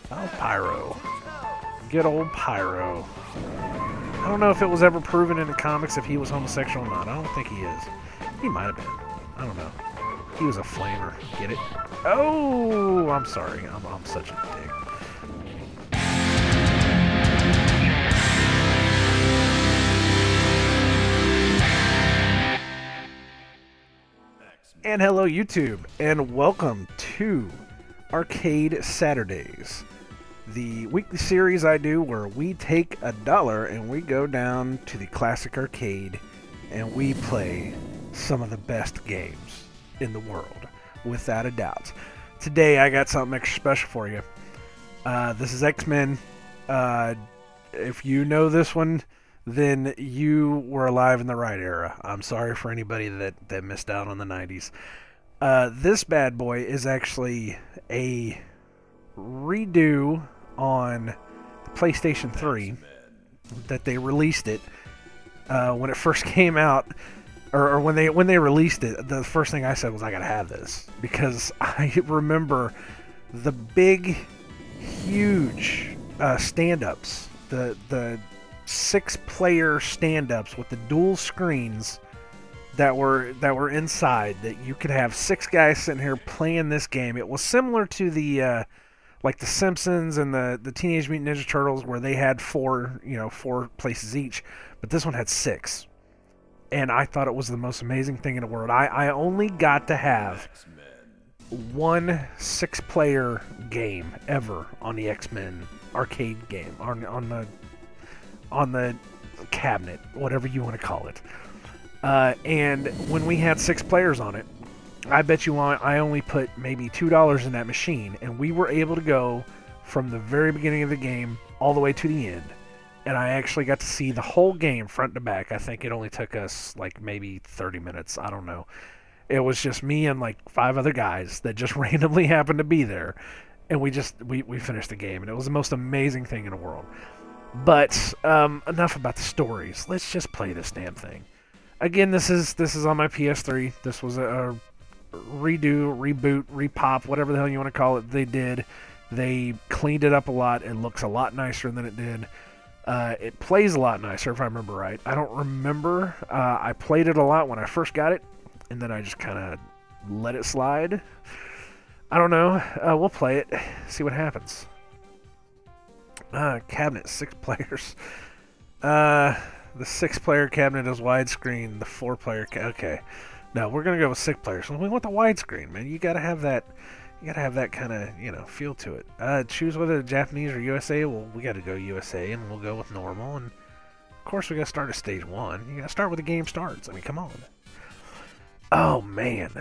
Oh, Pyro. Good old Pyro. I don't know if it was ever proven in the comics if he was homosexual or not. I don't think he is. He might have been. I don't know. He was a flamer. Get it? Oh, I'm sorry. I'm such a dick. And hello YouTube, and welcome to Arcade Saturdays, the weekly series I do where we take $1 and we go down to the classic arcade and we play some of the best games in the world, without a doubt. Today I got something extra special for you. This is X-Men. If you know this one, then you were alive in the right era. I'm sorry for anybody that missed out on the 90s. This bad boy is actually a redo on the PlayStation 3 that they released it when it first came out, or when they released it. The first thing I said was, I gotta have this, because I remember the big, huge stand-ups, the 6-player stand-ups with the dual screens that were inside, that you could have 6 guys sitting here playing this game. It was similar to the like the Simpsons and the Teenage Mutant Ninja Turtles, where they had 4 places each, but this one had 6. And I thought it was the most amazing thing in the world. I only got to have one 6-player game ever on the X-Men arcade game, on the cabinet, whatever you want to call it. And when we had 6 players on it, I bet you I only put maybe $2 in that machine, and we were able to go from the very beginning of the game all the way to the end. And I actually got to see the whole game front to back. I think it only took us like maybe 30 minutes. I don't know. It was just me and like 5 other guys that just randomly happened to be there. And we finished the game, and it was the most amazing thing in the world. But enough about the stories. Let's just play this damn thing. Again, this is on my PS3. This was a redo, reboot, repop, whatever the hell you want to call it. They cleaned it up a lot. It looks a lot nicer than it did. It plays a lot nicer, if I remember right. I don't remember. I played it a lot when I first got it, and then I just kind of let it slide. I don't know. We'll play it, see what happens. Cabinet, 6 players. The 6-player cabinet is widescreen. The 4-player okay. No, we're gonna go with 6 players. We want the widescreen, man. You gotta have that. You gotta have that kind of feel to it. Choose whether Japanese or USA. Well, we gotta go USA, and we'll go with normal. And of course, we gotta start at stage 1. You gotta start where the game starts. I mean, come on. Oh man.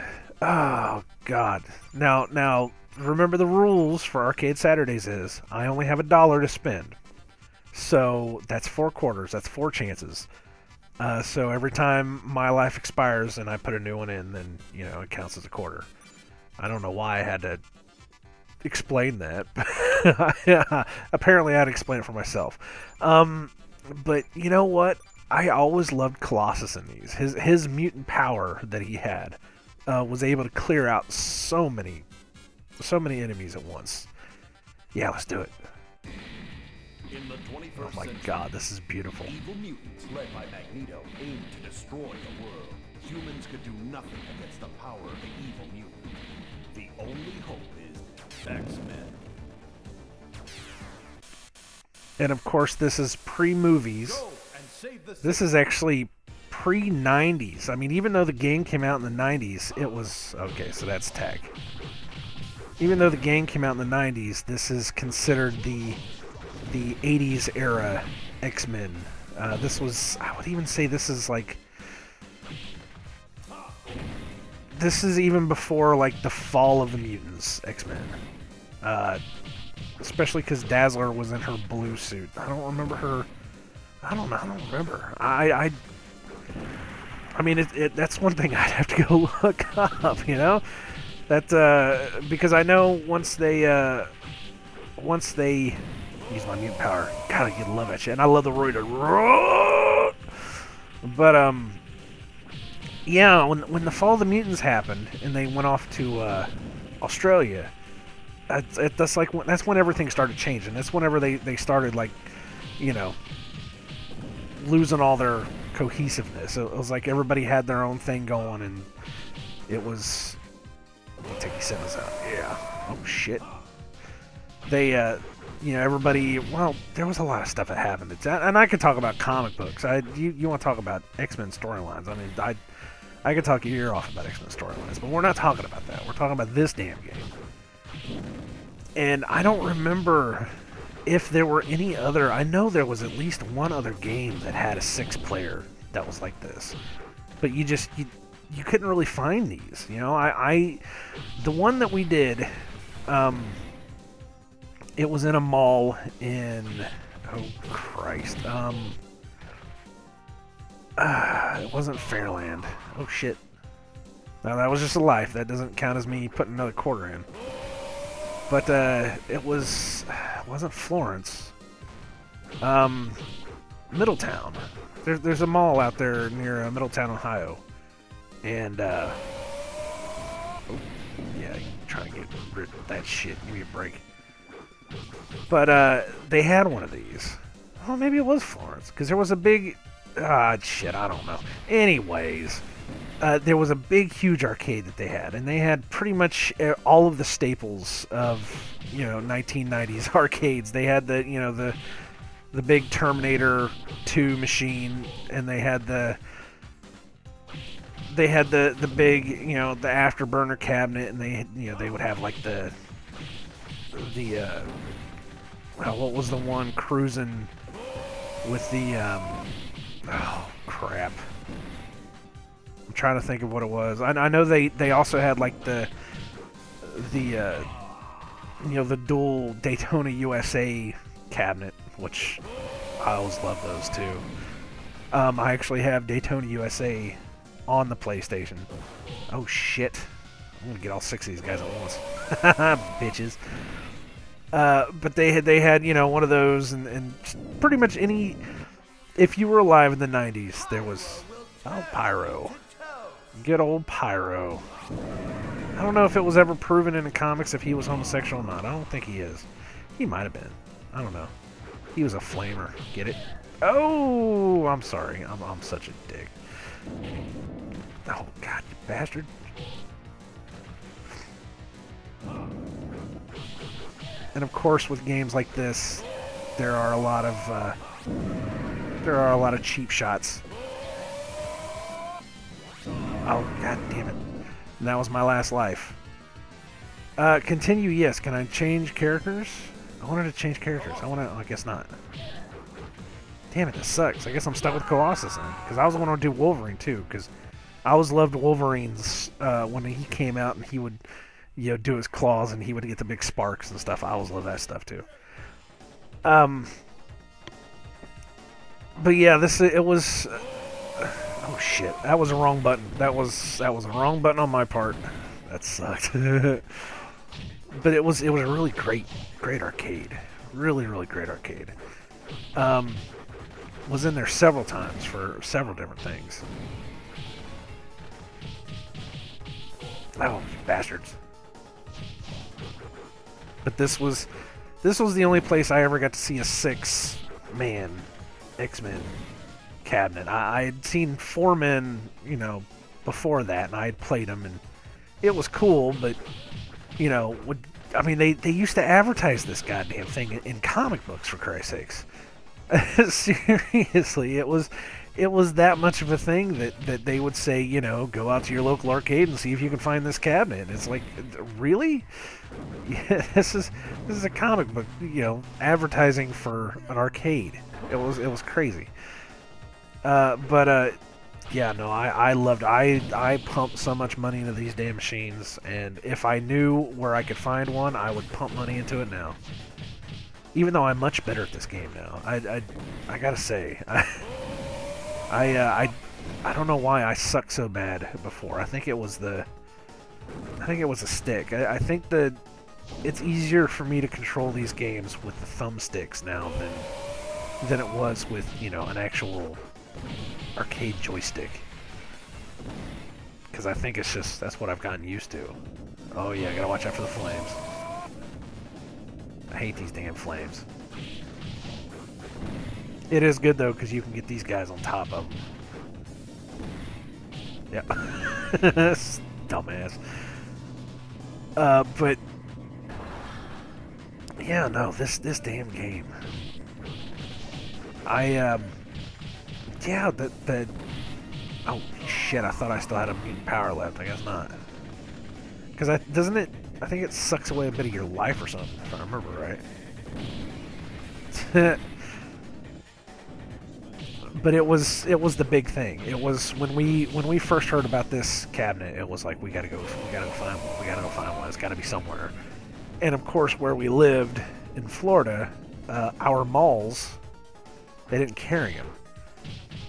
Oh god. Now. Remember, the rules for Arcade Saturdays is I only have $1 to spend. So that's 4 quarters. That's 4 chances. So every time my life expires and I put a new one in, then it counts as a quarter. I don't know why I had to explain that. Apparently, I had to explain it for myself. But you know what? I always loved Colossus in these. His mutant power that he had was able to clear out so many enemies at once. Yeah, let's do it. Oh my god, this is beautiful. Evil mutants led by Magneto aim to destroy the world. Humans could do nothing against the power of the evil mutant. The only hope is X-Men. And of course, this is pre-movies. This is actually pre-90s. I mean, even though the game came out in the 90s, it was... Okay, so that's tech. Even though the game came out in the 90s, this is considered the 80s era X-Men. This was, I would even say this is like... This is even before like the fall of the mutants X-Men. Especially because Dazzler was in her blue suit. I don't remember her... I don't remember. I mean, that's one thing I'd have to go look up, That, because I know once they use my mutant power, God, I love that shit, and I love the roid. But, yeah, when the Fall of the Mutants happened, and they went off to, Australia, That's when everything started changing. That's whenever they started, like, you know, losing all their cohesiveness. It was like everybody had their own thing going, and it was. Take these settings out. Yeah. Oh shit. They, you know, everybody. Well, there was a lot of stuff that happened. And I could talk about comic books. You want to talk about X-Men storylines? I mean, I could talk your ear off about X-Men storylines, but we're not talking about that. We're talking about this damn game. And I don't remember if there were any other. I know there was at least one other game that had a 6-player that was like this, but you couldn't really find these. You know, the one that we did, it was in a mall in, oh Christ, it wasn't Fairland. Oh shit. No, that was just a life. That doesn't count as me putting another quarter in. But it wasn't Florence. Middletown. There's a mall out there near Middletown, Ohio. And oh, yeah, you trying to get rid of that shit. Give me a break. But they had one of these. Oh, maybe it was Florence, because there was a big shit, I don't know. Anyways, there was a big, huge arcade that they had, and they had pretty much all of the staples of, you know, 1990s arcades. They had the, you know, the big Terminator 2 machine, and they had the big, you know, the afterburner cabinet, and they would have like the what was the one cruising with the oh crap. I'm trying to think of what it was. I know they also had like the you know, the dual Daytona USA cabinet, which I always love those too. I actually have Daytona USA on the PlayStation. Oh shit. I'm gonna get all 6 of these guys at once. Bitches. But they had, you know, one of those, and pretty much any. If you were alive in the 90s, there was Pyro. Good old Pyro. I don't know if it was ever proven in the comics if he was homosexual or not. I don't think he is. He might have been. I don't know. He was a flamer. Get it? Oh, I'm sorry. I'm such a dick. Oh God, you bastard. And of course, with games like this, there are a lot of cheap shots. Oh God damn it! And that was my last life. Continue. Yes. Can I change characters? I wanted to change characters. I guess not. Damn it! This sucks. I guess I'm stuck with Colossus then, because I was going to do Wolverine too, because I always loved Wolverine's when he came out and he would, you know, do his claws and he would get the big sparks and stuff. I always loved that stuff too. But yeah, it was. Oh shit! That was the wrong button. That was the wrong button on my part. That sucked. But it was a really great arcade. Really great arcade. Was in there several times for several different things. Oh, you bastards! But this was the only place I ever got to see a 6-man X-Men cabinet. I had seen 4-men, you know, before that, and I had played them, and it was cool. But you know, I mean, they used to advertise this goddamn thing in comic books, for Christ's sakes. Seriously, it was that much of a thing that they would say, you know, go out to your local arcade and see if you can find this cabinet. And it's like, really? Yeah, this is a comic book, you know, advertising for an arcade. It was crazy. Yeah, no, I loved. I pumped so much money into these damn machines, and if I knew where I could find one, I would pump money into it now. Even though I'm much better at this game now, I gotta say, I don't know why I sucked so bad before. I think it was a stick. I think that it's easier for me to control these games with the thumbsticks now than it was with, you know, an actual arcade joystick. Because I think it's just, that's what I've gotten used to. Oh yeah, I gotta watch out for the flames. I hate these damn flames. It is good though because you can get these guys on top of them. Yeah. Dumbass. But yeah, no, this damn game. Yeah, oh shit, I thought I still had a mutant power left. I guess not. Because doesn't it? I think it sucks away a bit of your life or something, if I remember right. But it was the big thing. It was when we first heard about this cabinet. It was like we gotta go find one. We gotta go find one. It's got to be somewhere. And of course, where we lived in Florida, our malls, they didn't carry them,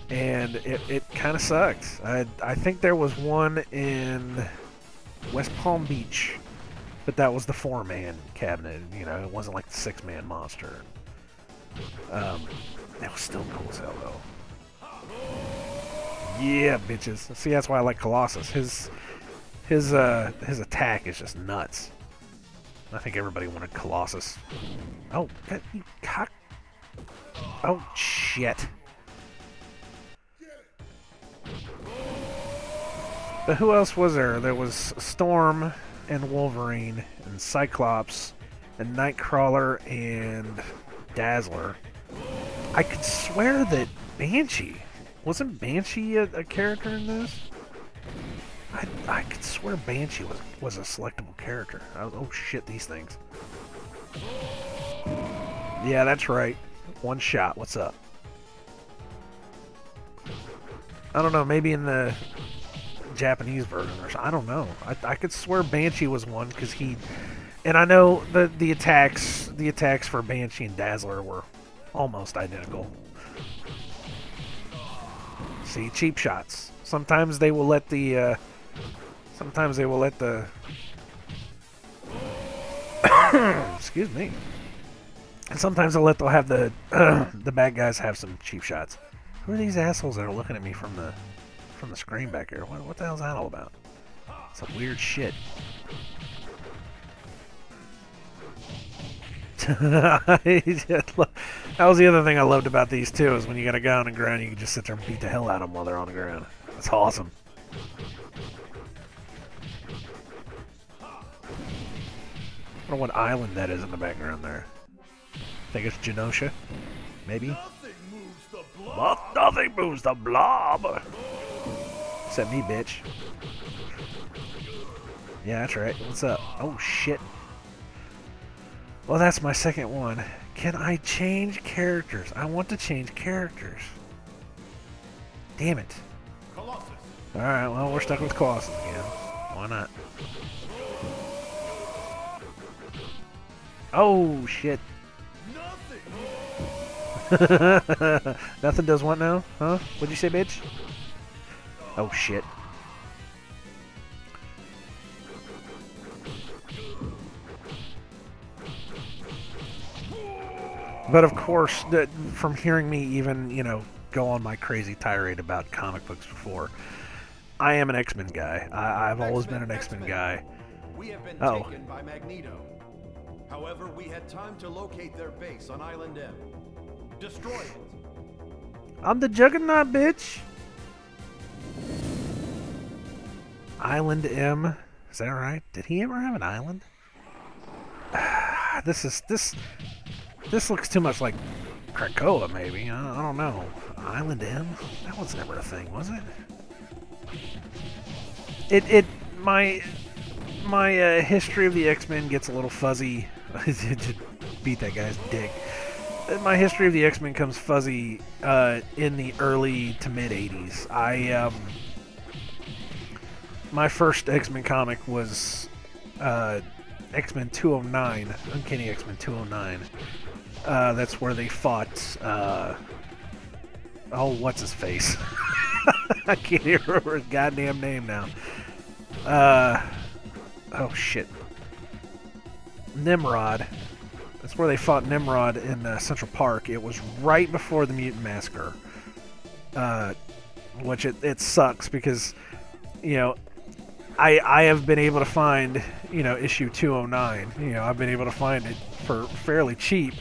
and it kind of sucked. I think there was one in West Palm Beach, but that was the 4-man cabinet. You know, it wasn't like the 6-man monster. That was still cool as hell though. Yeah, bitches. See, that's why I like Colossus. His attack is just nuts. I think everybody wanted Colossus. Oh, you cock. Oh, shit. But who else was there? There was Storm and Wolverine and Cyclops and Nightcrawler and Dazzler. I could swear that Banshee... Wasn't Banshee a character in this? I could swear Banshee was a selectable character. Oh shit, these things. Yeah, that's right. One shot. What's up? I don't know. Maybe in the Japanese version or something. I don't know. I could swear Banshee was one because he... And I know the attacks for Banshee and Dazzler were almost identical. See, cheap shots. Sometimes they will let the excuse me. And sometimes they'll have the the bad guys have some cheap shots. Who are these assholes that are looking at me from the screen back here? What the hell's that all about? Some weird shit. That was the other thing I loved about these too, is when you got a guy on the ground, you can just sit there and beat the hell out of them while they're on the ground. That's awesome. I don't know what island that is in the background there. I think it's Genosha. Maybe? Nothing moves the blob! Except me, bitch. Yeah, that's right. What's up? Oh, shit. Well, that's my second one. Can I change characters? I want to change characters. Damn it. Colossus. Alright, well, we're stuck with Colossus again. Why not? Oh, shit. Nothing. Nothing does what now? Huh? What'd you say, bitch? Oh, shit. But of course, from hearing me even, you know, go on my crazy tirade about comic books before, I am an X-Men guy. I've always been an X-Men guy. We have been taken by Magneto. However, we had time to locate their base on Island M. Destroy it. I'm the Juggernaut, bitch. Island M. Is that right? Did he ever have an island? This looks too much like Krakoa, maybe. I don't know. Island M? That was never a thing, was it? My history of the X-Men gets a little fuzzy. Beat that guy's dick. My history of the X-Men comes fuzzy in the early to mid 80s. My first X-Men comic was X-Men 209, Uncanny X-Men 209. That's where they fought, oh, what's his face? I can't even remember his goddamn name now. Oh, shit. Nimrod. That's where they fought Nimrod in Central Park. It was right before the Mutant Massacre. Which it sucks because, you know, I have been able to find, you know, issue 209. You know, I've been able to find it for fairly cheap,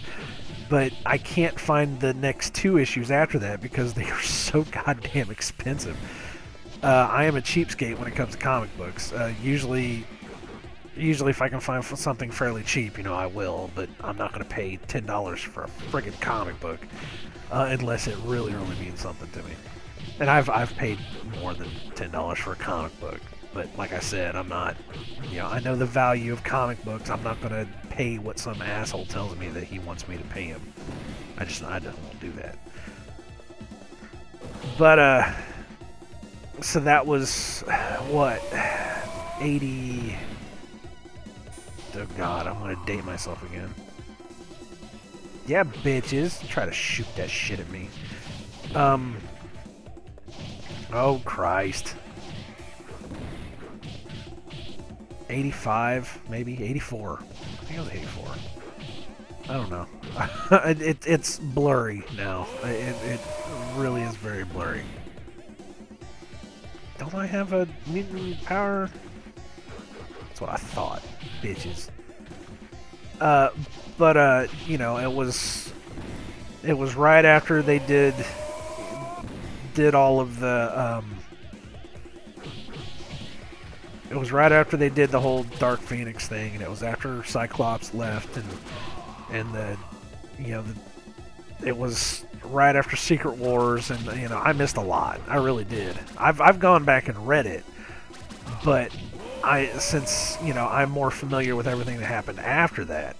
but I can't find the next 2 issues after that because they are so goddamn expensive. I am a cheapskate when it comes to comic books. Usually if I can find something fairly cheap, you know, I will, but I'm not going to pay $10 for a friggin' comic book unless it really, really means something to me. And I've paid more than $10 for a comic book, but like I said, I'm not, you know, I know the value of comic books. I'm not going to pay what some asshole tells me that he wants me to pay him. I just won't do that. But, so that was, what, 80... Oh god, I'm gonna date myself again. Yeah, bitches. Try to shoot that shit at me. Oh, Christ. 85, maybe? 84. I think it was 84. I don't know. It's blurry now. It really is very blurry. Don't I have a mutant power? That's what I thought. Bitches. But you know, it was right after they did all of the it was right after they did the whole Dark Phoenix thing, and it was after Cyclops left, and the, you know, it was right after Secret Wars, and you know, I missed a lot. I really did. I've gone back and read it, but since, you know, I'm more familiar with everything that happened after that,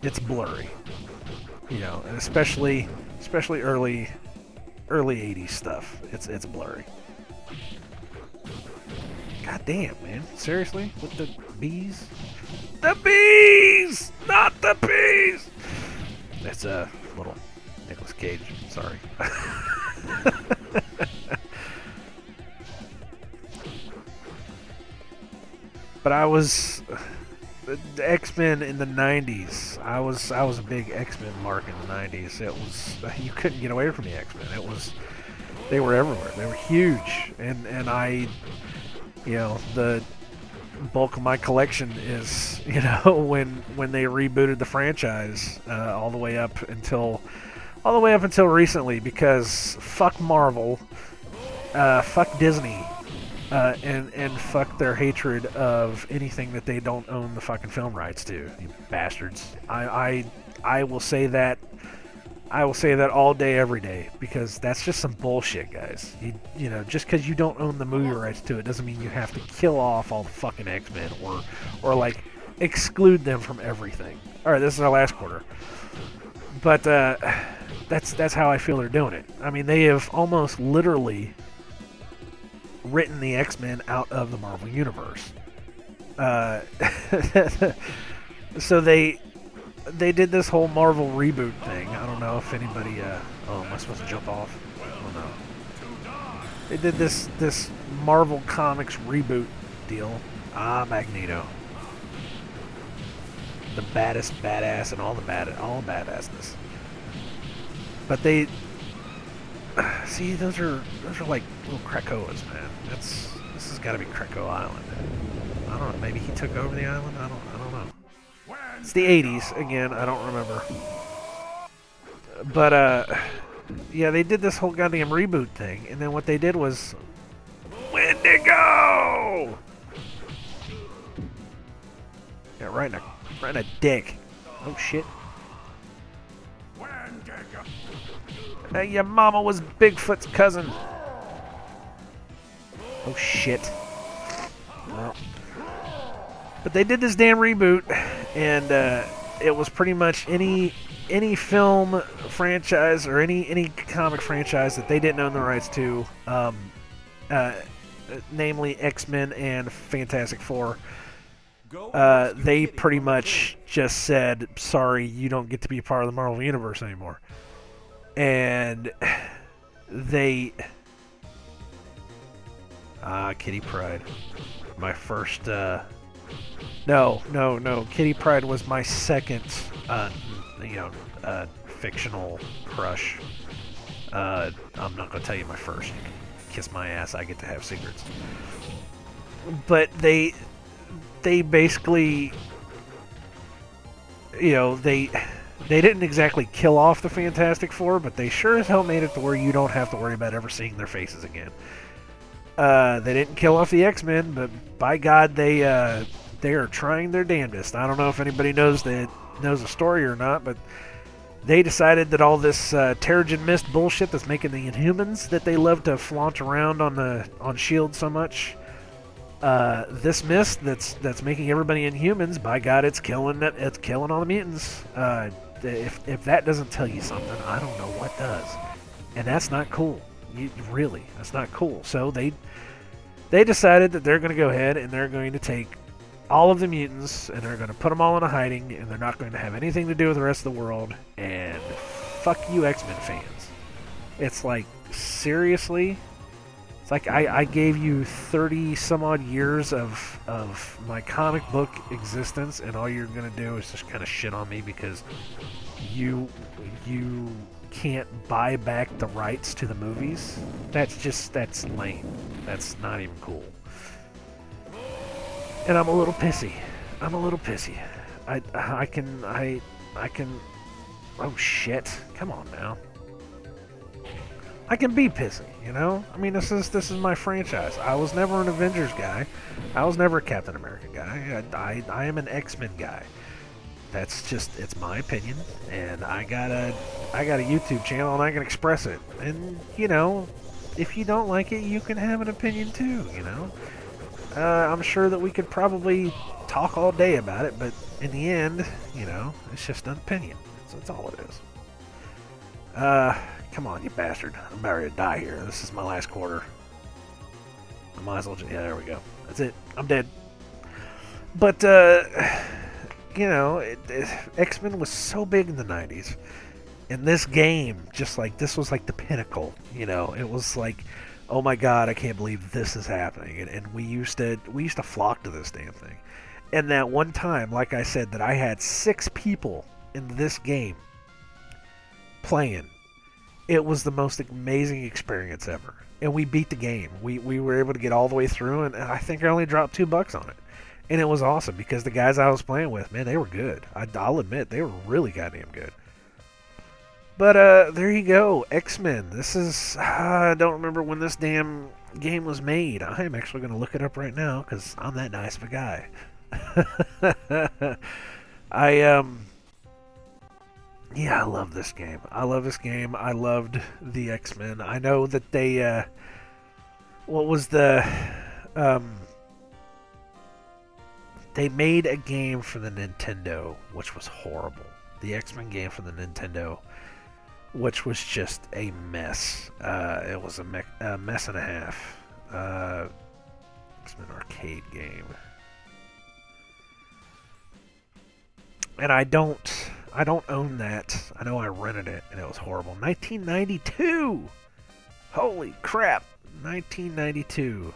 it's blurry, you know, and especially early 80s stuff. It's blurry. God damn, man. Seriously? With the bees? The bees! Not the bees! That's a little Nicolas Cage. Sorry. But I was the X-Men in the 90s. I was a big X-Men mark in the 90s. It was, you couldn't get away from the X-Men. They were everywhere. They were huge, and I, you know, the bulk of my collection is, you know, when they rebooted the franchise all the way up until recently, because fuck Marvel, fuck Disney. And fuck their hatred of anything that they don't own the fucking film rights to, you bastards. I will say that. I will say that all day, every day, because that's just some bullshit, guys. You know, just because you don't own the movie rights to it doesn't mean you have to kill off all the fucking X-Men or like exclude them from everything. All right, this is our last quarter, but that's how I feel they're doing it. I mean, they have almost literally written the X-Men out of the Marvel Universe. So they did this whole Marvel reboot thing. I don't know if anybody... oh, am I supposed to jump off? Oh, no. They did this Marvel Comics reboot deal. Magneto. The baddest badass and all badassness. But they... See, those are like little Krakoas, man. This has got to be Krakoa Island. I don't know. Maybe he took over the island. I don't know. It's the 80s again. I don't remember. But yeah, they did this whole goddamn reboot thing, and then what they did was Wendigo. Yeah, right in a dick. Oh shit. Hey, your mama was Bigfoot's cousin. Oh shit. Well, but they did this damn reboot, and it was pretty much any film franchise or any comic franchise that they didn't own the rights to, namely X-Men and Fantastic Four. They pretty much just said, sorry, you don't get to be part of the Marvel Universe anymore. And they... Kitty Pryde. My first, No. Kitty Pryde was my second, fictional crush. I'm not going to tell you my first. kiss my ass. I get to have secrets. But they basically, you know, they didn't exactly kill off the Fantastic Four, but they sure as hell made it to where you don't have to worry about ever seeing their faces again. They didn't kill off the X-Men, but by God, they are trying their damnedest. I don't know if anybody knows the story or not, but they decided that all this Terrigen Mist bullshit that's making the Inhumans that they love to flaunt around on S.H.I.E.L.D. so much, this mist that's making everybody Inhumans, by God, it's killing all the mutants. If that doesn't tell you something, I don't know what does. And that's not cool. Really, that's not cool. So they decided that they're going to go ahead and they're going to take all of the mutants and they're going to put them all in a hiding, and they're not going to have anything to do with the rest of the world. And fuck you, X-Men fans. It's like, seriously? It's like I gave you 30 some odd years of my comic book existence, and all you're going to do is just kind of shit on me because you can't buy back the rights to the movies. That's lame. That's not even cool. And I'm a little pissy. I can. Oh shit! Come on now. I can be pissy, you know. I mean, this is my franchise. I was never an Avengers guy. I was never a Captain America guy. I am an X-Men guy. That's just, it's my opinion, and I got a YouTube channel and I can express it. And you know, if you don't like it, you can have an opinion too. You know. I'm sure that we could probably talk all day about it, but in the end, you know, it's just an opinion. That's all it is. Come on, you bastard. I'm about ready to die here. This is my last quarter. I might as well just, yeah, there we go. That's it. I'm dead. But, you know, X-Men was so big in the 90s. And this game, just like, this was like the pinnacle. You know, it was like, oh my God, I can't believe this is happening. And we used to flock to this damn thing. And that one time, like I said, that I had 6 people in this game playing. It was the most amazing experience ever. And we beat the game. We were able to get all the way through, and I think I only dropped $2 on it. And it was awesome because the guys I was playing with, man, they were good. I'll admit, they were really goddamn good. But there you go, X-Men. This is, I don't remember when this damn game was made. I am actually going to look it up right now because I'm that nice of a guy. Yeah, I love this game. I love this game. I loved the X-Men. I know that they, what was the, they made a game for the Nintendo, which was horrible. The X-Men game for the Nintendo, which was just a mess. It was a mess and a half. X-Men arcade game. And I don't own that. I know I rented it, and it was horrible. 1992! Holy crap! 1992.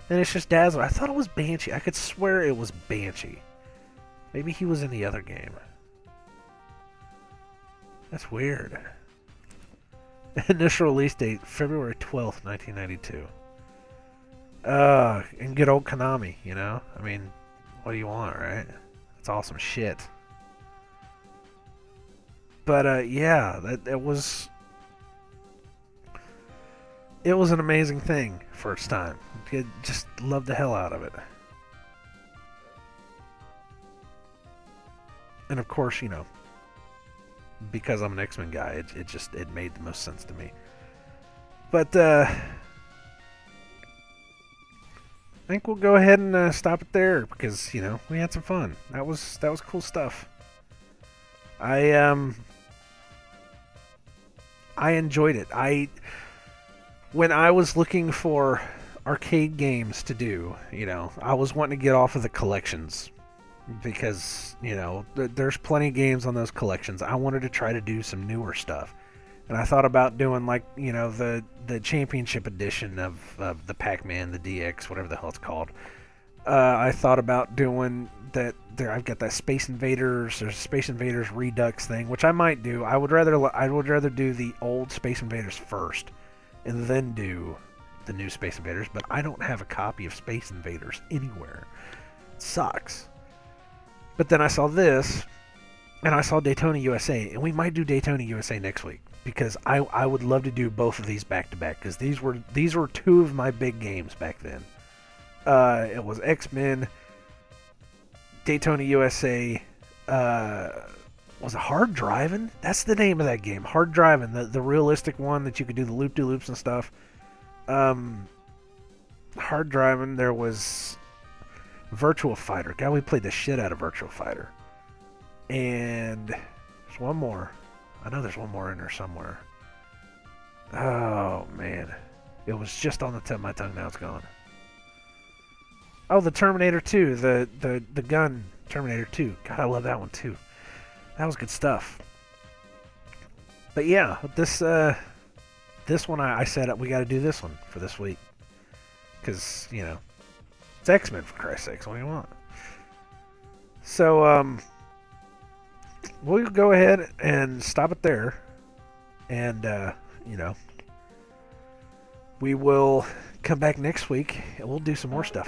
And it's just Dazzler. I thought it was Banshee. I could swear it was Banshee. Maybe he was in the other game. That's weird. Initial release date, February 12th, 1992. And good old Konami, you know? I mean, what do you want, right? It's awesome shit. But, yeah, it was an amazing thing for its time. I just loved the hell out of it. And of course, you know, because I'm an X-Men guy, it made the most sense to me. But, I think we'll go ahead and stop it there because, you know, we had some fun. That was cool stuff. I enjoyed it. When I was looking for arcade games to do, you know, I was wanting to get off of the collections because, you know, there's plenty of games on those collections. I wanted to try to do some newer stuff. And I thought about doing, like, you know, the championship edition of the Pac-Man, the DX, whatever the hell it's called. I thought about doing that. I've got that Space Invaders or Space Invaders Redux thing, which I might do. I would rather do the old Space Invaders first, and then do the new Space Invaders, but I don't have a copy of Space Invaders anywhere. It sucks. But then I saw this, and I saw Daytona USA, and we might do Daytona USA next week, because I would love to do both of these back to back, because these were two of my big games back then. It was X-Men, Daytona USA. Was it Hard Driving? That's the name of that game. Hard Driving, the realistic one that you could do the loop-de-loops and stuff. Hard Driving. There was Virtual Fighter. God, we played the shit out of Virtual Fighter. And there's one more. I know there's one more in there somewhere. Oh, man. It was just on the tip of my tongue. Now it's gone. Oh, the Terminator 2. The gun Terminator 2. God, I love that one, too. That was good stuff. But yeah, this one I said we got to do this one for this week. Because, you know, it's X-Men, for Christ's sakes. What do you want? So, we'll go ahead and stop it there. And, you know, we will come back next week and we'll do some more stuff.